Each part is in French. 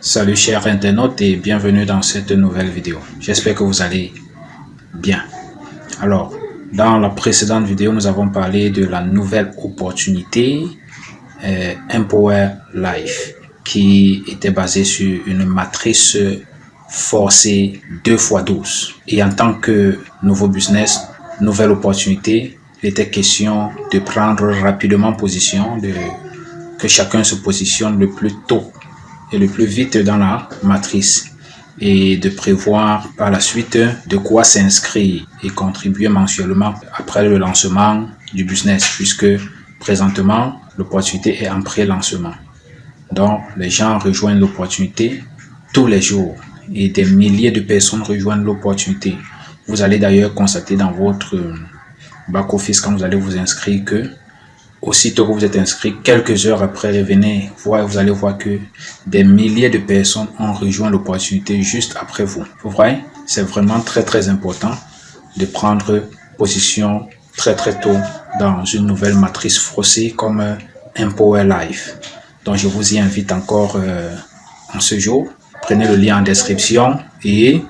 Salut chers internautes et bienvenue dans cette nouvelle vidéo. J'espère que vous allez bien. Alors, dans la précédente vidéo, nous avons parlé de la nouvelle opportunité Empower Life qui était basée sur une matrice forcée 2x12. Et en tant que nouveau business, nouvelle opportunité, il était question de prendre rapidement position, que chacun se positionne le plus tôt et le plus vite dans la matrice et de prévoir par la suite de quoi s'inscrire et contribuer mensuellement après le lancement du business, puisque présentement l'opportunité est en pré-lancement. Donc les gens rejoignent l'opportunité tous les jours et des milliers de personnes rejoignent l'opportunité. Vous allez d'ailleurs constater dans votre back-office quand vous allez vous inscrire que aussitôt que vous êtes inscrit, quelques heures après, revenez voir, vous allez voir que des milliers de personnes ont rejoint l'opportunité juste après vous. Vous voyez, c'est vraiment très important de prendre position très tôt dans une nouvelle matrice forcée comme Empower Life. Donc je vous y invite encore en ce jour. Prenez le lien en description et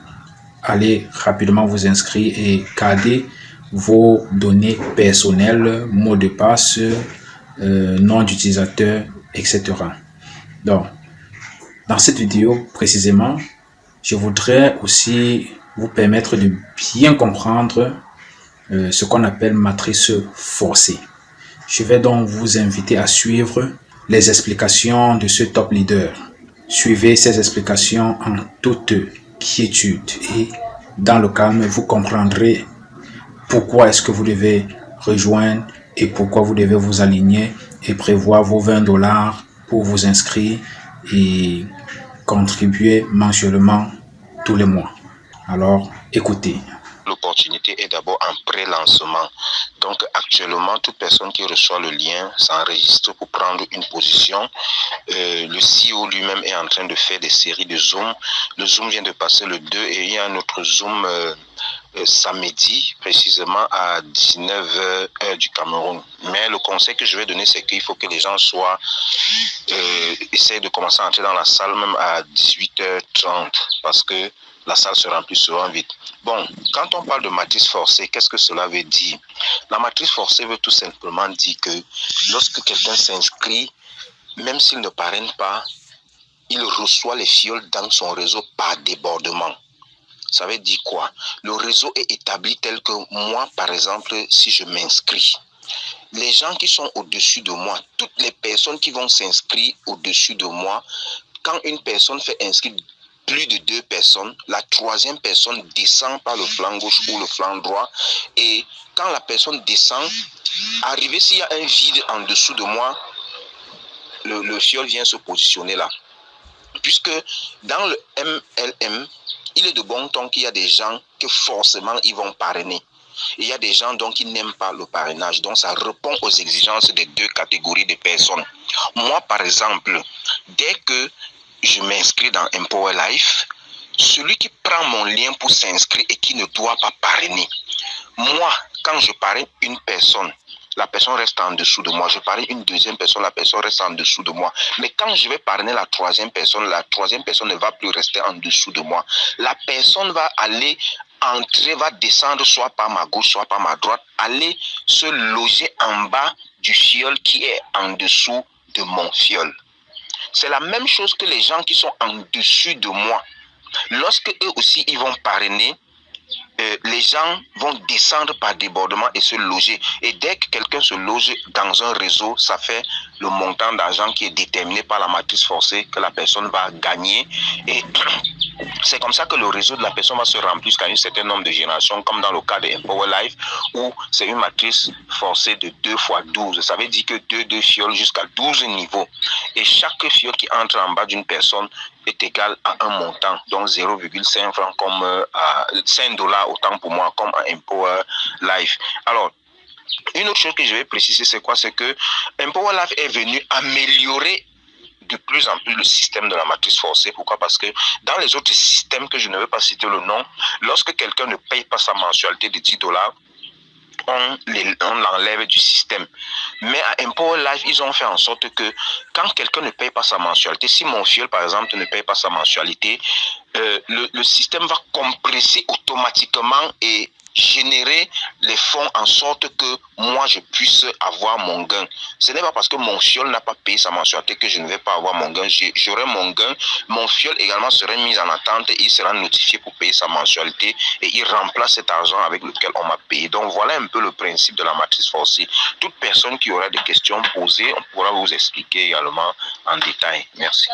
allez rapidement vous inscrire et garder vos données personnelles, mots de passe, nom d'utilisateur, etc. Donc, dans cette vidéo précisément, je voudrais aussi vous permettre de bien comprendre ce qu'on appelle matrice forcée. Je vais donc vous inviter à suivre les explications de ce top leader. Suivez ces explications en toute quiétude et dans le calme, vous comprendrez pourquoi est-ce que vous devez rejoindre et pourquoi vous devez vous aligner et prévoir vos $20 pour vous inscrire et contribuer mensuellement tous les mois. Alors, écoutez. L'opportunité est d'abord en pré-lancement. Donc actuellement, toute personne qui reçoit le lien s'enregistre pour prendre une position. Le CEO lui-même est en train de faire des séries de Zoom. Le Zoom vient de passer le 2 et il y a un autre Zoom samedi, précisément à 19h heure du Cameroun. Mais le conseil que je vais donner, c'est qu'il faut que les gens essayent de commencer à entrer dans la salle même à 18h30 parce que la salle se remplit souvent vite. Bon, quand on parle de matrice forcée, qu'est-ce que cela veut dire? La matrice forcée veut tout simplement dire que lorsque quelqu'un s'inscrit, même s'il ne parraine pas, il reçoit les fioles dans son réseau par débordement. Ça veut dire quoi? Le réseau est établi tel que moi, par exemple, si je m'inscris, les gens qui sont au-dessus de moi, toutes les personnes qui vont s'inscrire au-dessus de moi, quand une personne fait inscrire plus de 2 personnes, la troisième personne descend par le flanc gauche ou le flanc droit. Et quand la personne descend, arrivé s'il y a un vide en dessous de moi, le fiole vient se positionner là. Puisque dans le MLM, il est de bon ton qu'il y a des gens que forcément ils vont parrainer. Et il y a des gens donc qui n'aiment pas le parrainage. Donc ça répond aux exigences des deux catégories de personnes. Moi, par exemple, dès que je m'inscris dans Empower Life, celui qui prend mon lien pour s'inscrire et qui ne doit pas parrainer, moi, quand je parraine une personne, la personne reste en dessous de moi. Je parraine une deuxième personne, la personne reste en dessous de moi. Mais quand je vais parrainer la troisième personne ne va plus rester en dessous de moi. La personne va aller entrer, va descendre soit par ma gauche, soit par ma droite, aller se loger en bas du fiole qui est en dessous de mon fiole. C'est la même chose que les gens qui sont en dessus de moi. Lorsque eux aussi ils vont parrainer, les gens vont descendre par débordement et se loger. Et dès que quelqu'un se loge dans un réseau, ça fait le montant d'argent qui est déterminé par la matrice forcée que la personne va gagner. Et c'est comme ça que le réseau de la personne va se remplir jusqu'à un certain nombre de générations, comme dans le cas de Empower Life, où c'est une matrice forcée de 2 x 12. Ça veut dire que 2 fioles jusqu'à 12 niveaux. Et chaque fiole qui entre en bas d'une personne est égal à un montant, donc 0,5 francs comme $5 autant pour moi, comme à Empower Life. Alors, une autre chose que je vais préciser, c'est quoi? C'est que Empower Life est venu améliorer de plus en plus le système de la matrice forcée. Pourquoi? Parce que dans les autres systèmes que je ne vais pas citer le nom, lorsque quelqu'un ne paye pas sa mensualité de $10, on l'enlève du système. Mais à Empower Life, ils ont fait en sorte que quand quelqu'un ne paye pas sa mensualité, si mon filleul par exemple ne paye pas sa mensualité, le système va compresser automatiquement et générer les fonds en sorte que moi je puisse avoir mon gain. Ce n'est pas parce que mon fiole n'a pas payé sa mensualité que je ne vais pas avoir mon gain. J'aurai mon gain. Mon fiole également serait mis en attente et il sera notifié pour payer sa mensualité et il remplace cet argent avec lequel on m'a payé. Donc voilà un peu le principe de la matrice forcée. Toute personne qui aura des questions posées, on pourra vous expliquer également en détail. Merci.